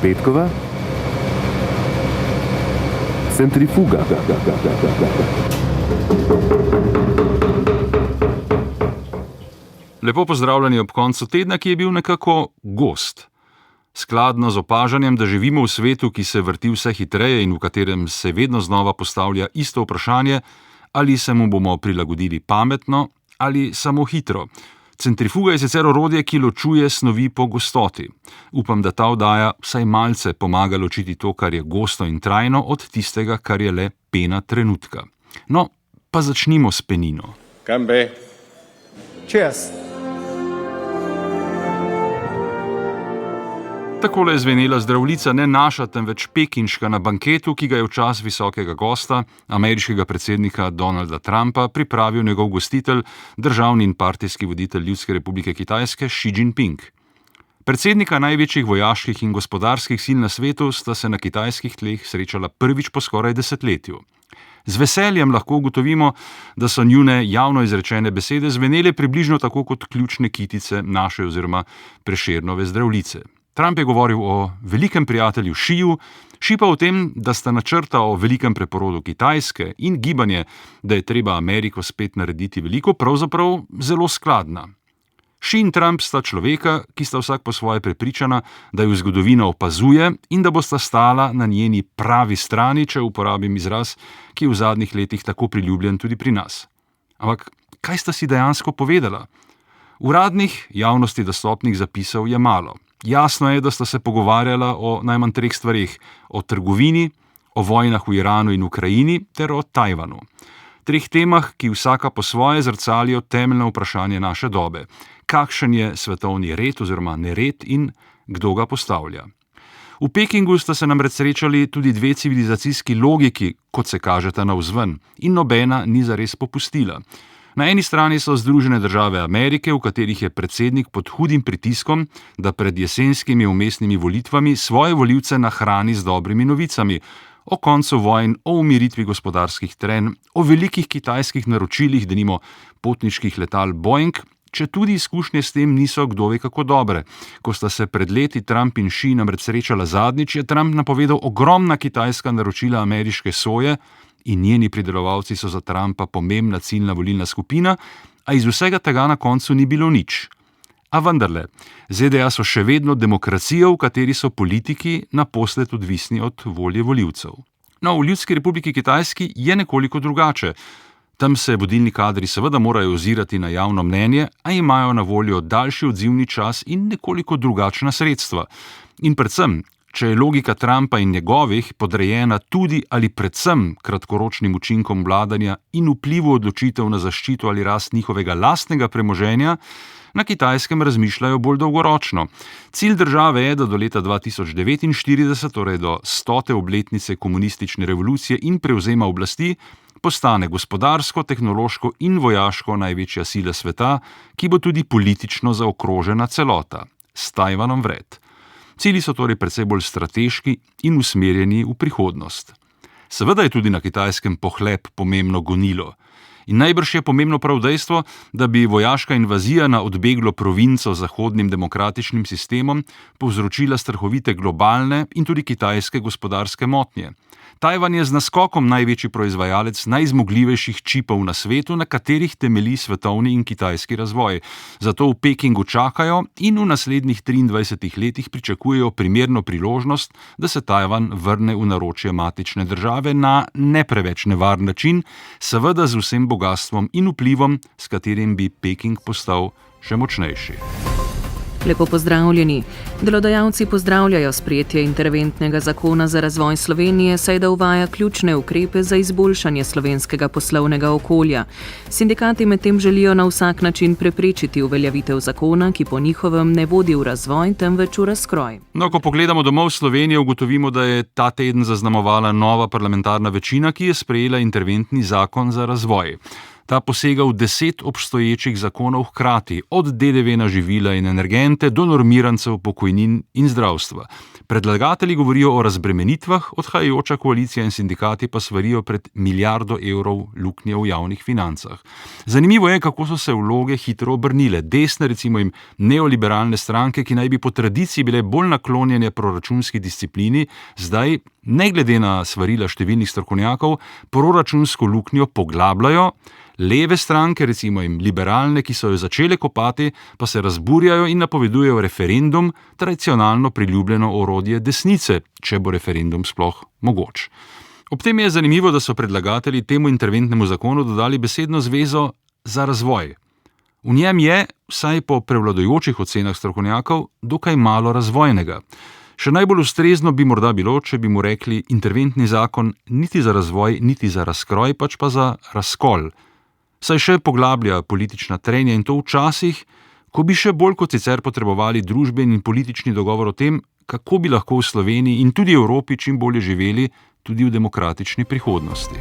Petkova, centrifuga. Lepo pozdravljeni ob koncu tedna, ki je bil nekako gost. Skladno z opažanjem, da živimo v svetu, ki se vrti vse hitreje in v katerem se vedno znova postavlja isto vprašanje, ali se mu bomo prilagodili pametno ali samo hitro. Centrifuga je sicer orodje, ki ločuje snovi po gostoti. Upam, da ta oddaja vsaj malce pomaga ločiti to, kar je gosto in trajno, od tistega, kar je le pena trenutka. No, pa začnimo s penino. Kambe. Cheers. Takole je zvenela zdravljica, ne naša, temveč pekinška na banketu, ki ga je v čas visokega gosta, ameriškega predsednika Donalda Trumpa, pripravil njegov gostitelj, državni in partijski voditelj Ljudske republike Kitajske Xi Jinping. Predsednika največjih vojaških in gospodarskih sil na svetu sta se na kitajskih tleh srečala prvič po skoraj desetletju. Z veseljem lahko ugotovimo, da so njune javno izrečene besede zvenele približno tako kot ključne kitice naše oziroma Prešernove zdravljice. Trump je govoril o velikem prijatelju Šiju, Ši pa o tem, da sta načrta o velikem preporodu Kitajske in gibanje, da je treba Ameriko spet narediti veliko, pravzaprav zelo skladna. Ši in Trump sta človeka, ki sta vsak po svoje prepričana, da ju zgodovina opazuje in da bosta stala na njeni pravi strani, če uporabim izraz, ki je v zadnjih letih tako priljubljen tudi pri nas. Ampak kaj sta si dejansko povedala? Uradnih, javnosti dostopnih zapisov je malo. Jasno je, da sta se pogovarjala o najmanj 3 stvareh: o trgovini, o vojnah v Iranu in Ukrajini ter o Tajvanu. 3 temah, ki vsaka po svoje zrcalijo temeljno vprašanje naše dobe. Kakšen je svetovni red oziroma nered in kdo ga postavlja? V Pekingu sta se namreč srečali tudi 2 civilizacijski logiki, kot se kažeta navzven, in nobena ni zares popustila. Na eni strani so Združene države Amerike, v katerih je predsednik pod hudim pritiskom, da pred jesenskimi vmesnimi volitvami svoje volivce nahrani z dobrimi novicami o koncu vojn, o umiritvi gospodarskih trenj, o velikih kitajskih naročilih, denimo potniških letal Boeing, če tudi izkušnje s tem niso kdo ve kako dobre. Ko sta se pred leti Trump in Xi namreč srečala zadnjič, je Trump napovedal ogromna kitajska naročila ameriške soje, in njeni pridelovalci so za Trumpa pomembna ciljna volilna skupina, a iz vsega tega na koncu ni bilo nič. A vendarle, ZDA so še vedno demokracija, v kateri so politiki naposled odvisni od volje volivcev. No, v Ljudski republiki Kitajski je nekoliko drugače. Tam se vodilni kadri seveda morajo ozirati na javno mnenje, a imajo na voljo daljši odzivni čas in nekoliko drugačna sredstva. In predvsem, če je logika Trumpa in njegovih podrejena tudi ali predvsem kratkoročnim učinkom vladanja in vplivu odločitev na zaščito ali rast njihovega lastnega premoženja, na Kitajskem razmišljajo bolj dolgoročno. Cilj države je, da do leta 2049, torej do 100. obletnice komunistične revolucije in prevzema oblasti, postane gospodarsko, tehnološko in vojaško največja sila sveta, ki bo tudi politično zaokrožena celota, s Tajvanom vred. Cilji so torej precej bolj strateški in usmerjeni v prihodnost. Seveda je tudi na Kitajskem pohlep pomembno gonilo. In najbrž je pomembno prav dejstvo, da bi vojaška invazija na odbeglo provinco zahodnim demokratičnim sistemom povzročila strahovite globalne in tudi kitajske gospodarske motnje. Tajvan je z naskokom največji proizvajalec najzmogljivejših čipov na svetu, na katerih temelji svetovni in kitajski razvoj. Zato v Pekingu čakajo in v naslednjih 23 letih pričakujejo primerno priložnost, da se Tajvan vrne v naročje matične države na ne preveč nevaren način, seveda z vsem bogastvom in vplivom, s katerim bi Peking postal še močnejši. Lepo pozdravljeni. Delodajalci pozdravljajo sprejetje interventnega zakona za razvoj Slovenije, saj da uvaja ključne ukrepe za izboljšanje slovenskega poslovnega okolja. Sindikati medtem želijo na vsak način preprečiti uveljavitev zakona, ki po njihovem ne vodi v razvoj, temveč v razkroj. No, ko pogledamo domov v Slovenijo, ugotovimo, da je ta teden zaznamovala nova parlamentarna večina, ki je sprejela interventni zakon za razvoj. Ta posega v 10 obstoječih zakonov hkrati, od DDV na živila in energente do normirancev pokojnin in zdravstva. Predlagatelji govorijo o razbremenitvah, odhajajoča koalicija in sindikati pa svarijo pred milijardo evrov luknje v javnih financah. Zanimivo je, kako so se vloge hitro obrnile. Desne, recimo jim neoliberalne stranke, ki naj bi po tradiciji bile bolj naklonjene proračunski disciplini, zdaj, ne glede na svarila številnih strokovnjakov, proračunsko luknjo poglabljajo. Leve stranke, recimo jim liberalne, ki so jo začele kopati, pa se razburjajo in napovedujejo referendum, tradicionalno priljubljeno orodje desnice, če bo referendum sploh mogoč. Ob tem je zanimivo, da so predlagatelji temu interventnemu zakonu dodali besedno zvezo za razvoj. V njem je, vsaj po prevladujočih ocenah strokovnjakov, dokaj malo razvojnega. Še najbolj ustrezno bi morda bilo, če bi mu rekli interventni zakon niti za razvoj, niti za razkroj, pač pa za razkol. Saj še poglablja politična trenja in to v časih, ko bi še bolj kot sicer potrebovali družbeni in politični dogovor o tem, kako bi lahko v Sloveniji in tudi Evropi čim bolje živeli tudi v demokratični prihodnosti.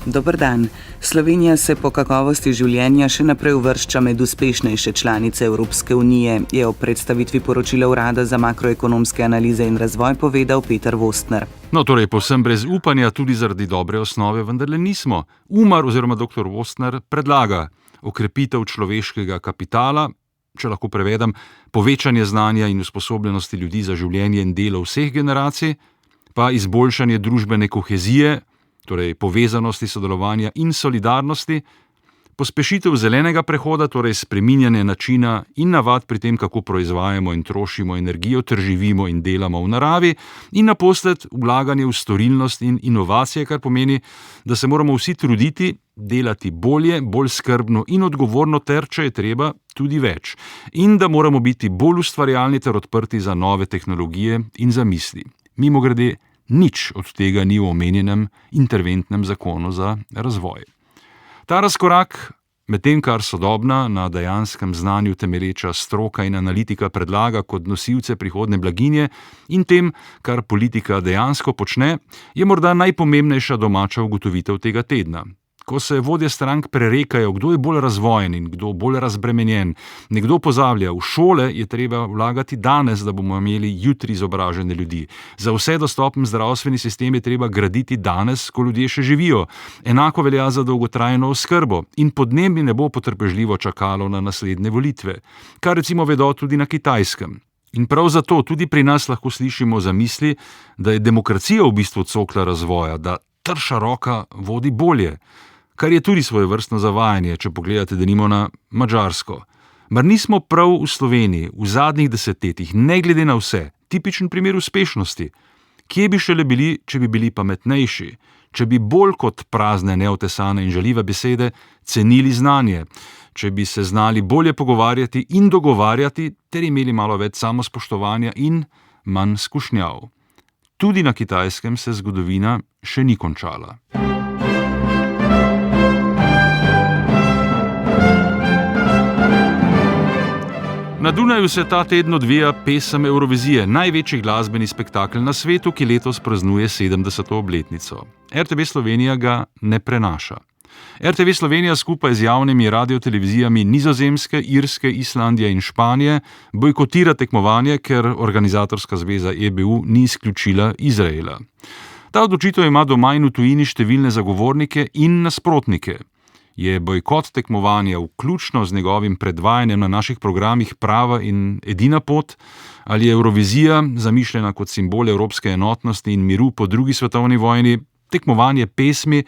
Dober dan. Slovenija se po kakovosti življenja še naprej uvršča med uspešnejše članice Evropske unije, je ob predstavitvi poročila Urada za makroekonomske analize in razvoj povedal Peter Vostner. No, torej, povsem brez upanja, tudi zaradi dobre osnove, vendarle nismo. Umar oziroma dr. Vostner predlaga okrepitev človeškega kapitala, če lahko prevedem, povečanje znanja in usposobljenosti ljudi za življenje in delo vseh generacij, pa izboljšanje družbene kohezije, torej povezanosti, sodelovanja in solidarnosti, pospešitev zelenega prehoda, torej spreminjanje načina in navad pri tem, kako proizvajamo in trošimo energijo ter živimo in delamo v naravi, in naposled vlaganje v storilnost in inovacije, kar pomeni, da se moramo vsi truditi, delati bolje, bolj skrbno in odgovorno ter, če je treba, tudi več. In da moramo biti bolj ustvarjalni ter odprti za nove tehnologije in zamisli. Mimogrede, nič od tega ni v omenjenem interventnem zakonu za razvoj. Ta razkorak med tem, kar sodobna, na dejanskem znanju temelječa stroka in analitika predlaga kot nosilce prihodne blaginje, in tem, kar politika dejansko počne, je morda najpomembnejša domača ugotovitev tega tedna. Ko se vodje strank prerekajo, kdo je bolj razvojen in kdo bolj razbremenjen, nekdo pozablja, v šole je treba vlagati danes, da bomo imeli jutri izobražene ljudi. Za vse dostopen zdravstveni sistem je treba graditi danes, ko ljudje še živijo. Enako velja za dolgotrajno oskrbo in podnebje ne bo potrpežljivo čakalo na naslednje volitve, kar recimo vedo tudi na Kitajskem. In prav zato tudi pri nas lahko slišimo zamisli, da je demokracija v bistvu cokla razvoja, da trša roka vodi bolje. Kar je tudi svojevrstno zavajanje, če pogledate denimo na Madžarsko. Mar nismo prav v Sloveniji v zadnjih desetletjih, ne glede na vse, tipičen primer uspešnosti? Kje bi šele bili, če bi bili pametnejši, če bi bolj kot prazne, neotesane in žaljive besede cenili znanje, če bi se znali bolje pogovarjati in dogovarjati ter imeli malo več samospoštovanja in manj skušnjav. Tudi na Kitajskem se zgodovina še ni končala. Na Dunaju se ta teden odvija pesem Evrovizije, največji glasbeni spektakel na svetu, ki letos praznuje 70. obletnico. RTV Slovenija ga ne prenaša. RTV Slovenija skupaj z javnimi radiotelevizijami Nizozemske, Irske, Islandije in Španije bojkotira tekmovanje, ker organizatorska zveza EBU ni izključila Izraela. Ta odločitev ima doma in v tujini številne zagovornike in nasprotnike. Je bojkot tekmovanja vključno z njegovim predvajanjem na naših programih prava in edina pot, ali je Evrovizija, zamišljena kot simbol evropske enotnosti in miru po drugi svetovni vojni, tekmovanje pesmi,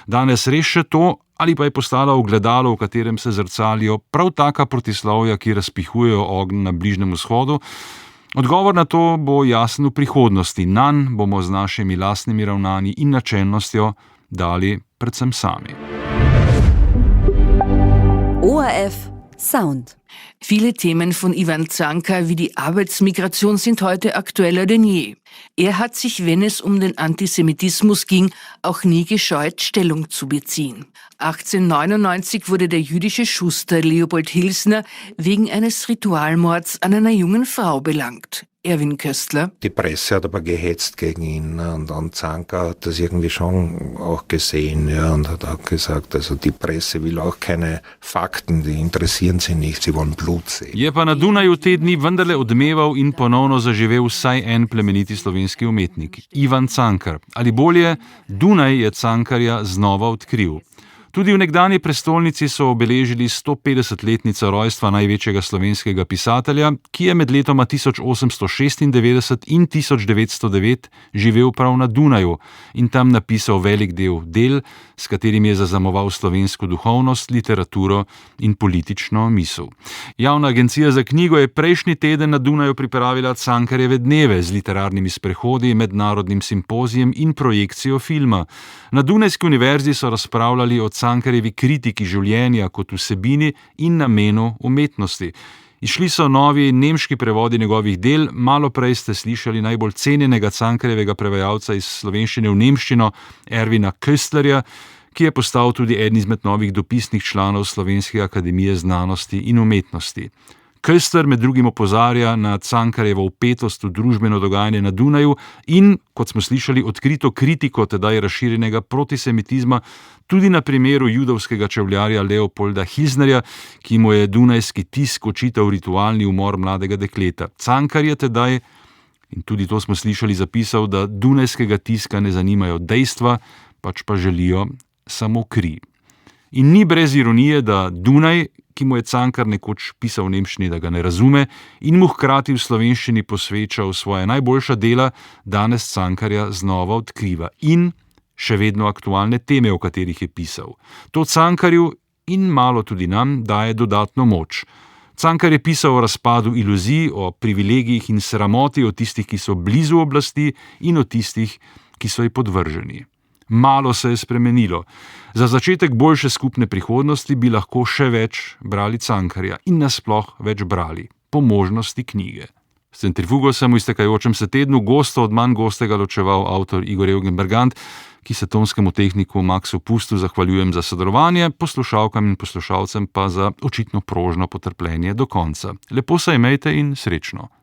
danes res še to, ali pa je postala ogledalo, v katerem se zrcalijo prav taka protislovja, ki razpihujejo ogenj na Bližnjem vzhodu? Odgovor na to bo jasen v prihodnosti, nanj bomo z našimi lastnimi ravnanji in načelnostjo dali predvsem sami. ORF Sound. Viele Themen von Ivan Cankar wie die Arbeitsmigration sind heute aktueller denn je. Er hat sich, wenn es um den Antisemitismus ging, auch nie gescheut, Stellung zu beziehen. 1899 wurde der jüdische Schuster Leopold Hilsner wegen eines Ritualmords an einer jungen Frau belangt. Erwin Köstler. Die Presse hat aber gehetzt gegen ihn und Cankar hat das irgendwie schon auch gesehen, ja, und hat auch gesagt, also die Presse will auch keine Fakten, die interessieren sie nicht, sie wollen Blut sehen. Je pa na Dunaju te dni vendarle odmeval in ponovno zaživel vsaj en plemeniti slovenski umetnik, Ivan Cankar. Ali bolje, Dunaj je Cankarja znova odkril. Tudi v nekdanji prestolnici so obeležili 150-letnico rojstva največjega slovenskega pisatelja, ki je med letoma 1896 in 1909 živel prav na Dunaju in tam napisal velik del, s katerim je zaznamoval slovensko duhovnost, literaturo in politično misel. Javna agencija za knjigo je prejšnji teden na Dunaju pripravila Cankarjeve dneve z literarnimi sprehodi, mednarodnim simpozijem in projekcijo filma. Na Dunajski univerzi so razpravljali o Cankarjevi kritiki življenja kot vsebini in namenu umetnosti. Izšli so novi nemški prevodi njegovih del, malo prej ste slišali najbolj cenjenega Cankarjevega prevajalca iz slovenščine v nemščino, Ervina Köstlerja, ki je postal tudi eden izmed novih dopisnih članov Slovenske akademije znanosti in umetnosti. Köstler med drugim opozarja na Cankarjevo vpetost v družbeno dogajanje na Dunaju in, kot smo slišali, odkrito kritiko tedaj razširjenega protisemitizma tudi na primeru judovskega čevljarja Leopolda Hilsnerja, ki mu je dunajski tisk očital ritualni umor mladega dekleta. Cankar je tedaj, in tudi to smo slišali, zapisal, da dunajskega tiska ne zanimajo dejstva, pač pa želijo samo kri. In ni brez ironije, da Dunaj, ki mu je Cankar nekoč pisal v nemščini, da ga ne razume, in mu hkrati v slovenščini posvečal svoje najboljša dela, danes Cankarja znova odkriva in še vedno aktualne teme, o katerih je pisal. To Cankarju in malo tudi nam daje dodatno moč. Cankar je pisal o razpadu iluzij, o privilegijih in sramoti, o tistih, ki so blizu oblasti, in o tistih, ki so ji podvrženi. Malo se je spremenilo. Za začetek boljše skupne prihodnosti bi lahko še več brali Cankarja in nasploh več brali, po možnosti knjige. S centrifugo sem v iztekajočem se tednu gosto od manj gostega ločeval avtor Igor Eugen Bergant, ki se tonskemu tehniku Maxu Pustu zahvaljujem za sodelovanje, poslušalkam in poslušalcem pa za očitno prožno potrpljenje do konca. Lepo se imejte in srečno.